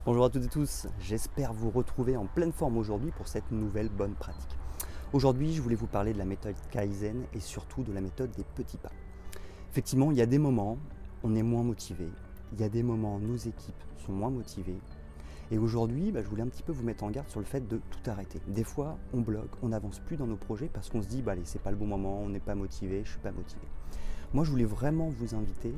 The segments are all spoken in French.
Bonjour à toutes et tous, j'espère vous retrouver en pleine forme aujourd'hui pour cette nouvelle bonne pratique. Aujourd'hui, je voulais vous parler de la méthode Kaizen et surtout de la méthode des petits pas. Effectivement, il y a des moments, on est moins motivé, il y a des moments, nos équipes sont moins motivées. Et aujourd'hui, je voulais un petit peu vous mettre en garde sur le fait de tout arrêter. Des fois, on bloque, on n'avance plus dans nos projets parce qu'on se dit, allez, c'est pas le bon moment, on n'est pas motivé, je suis pas motivé. Moi, je voulais vraiment vous inviter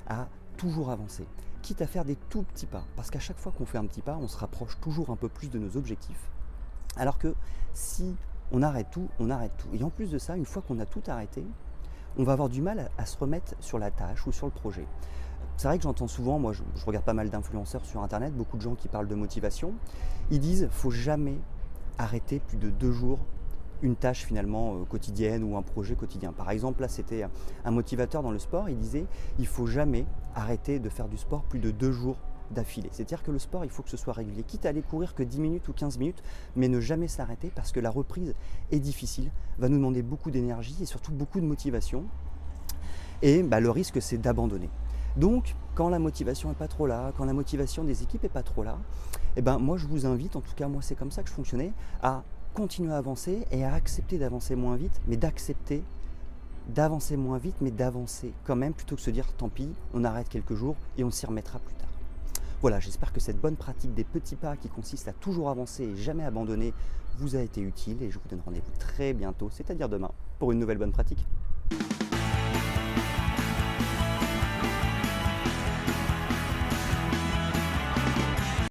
à toujours avancer, quitte à faire des tout petits pas, parce qu'à chaque fois qu'on fait un petit pas, on se rapproche toujours un peu plus de nos objectifs. Alors que si on arrête tout, on arrête tout. Et en plus de ça, une fois qu'on a tout arrêté, on va avoir du mal à se remettre sur la tâche ou sur le projet. C'est vrai que j'entends souvent, moi je regarde pas mal d'influenceurs sur internet, beaucoup de gens qui parlent de motivation, ils disent faut jamais arrêter plus de 2 jours une tâche finalement quotidienne ou un projet quotidien. Par exemple, là c'était un motivateur dans le sport, il disait il faut jamais arrêter de faire du sport plus de 2 jours d'affilée. C'est-à-dire que le sport, il faut que ce soit régulier, quitte à aller courir que 10 minutes ou 15 minutes, mais ne jamais s'arrêter parce que la reprise est difficile, va nous demander beaucoup d'énergie et surtout beaucoup de motivation. Et le risque, c'est d'abandonner. Donc, quand la motivation n'est pas trop là, quand la motivation des équipes n'est pas trop là, moi je vous invite, en tout cas moi c'est comme ça que je fonctionnais, à continuer à avancer et à accepter d'avancer moins vite, mais d'accepter d'avancer moins vite, mais d'avancer quand même, plutôt que de se dire tant pis, on arrête quelques jours et on s'y remettra plus tard. Voilà, j'espère que cette bonne pratique des petits pas qui consiste à toujours avancer et jamais abandonner vous a été utile et je vous donne rendez-vous très bientôt, c'est-à-dire demain, pour une nouvelle bonne pratique.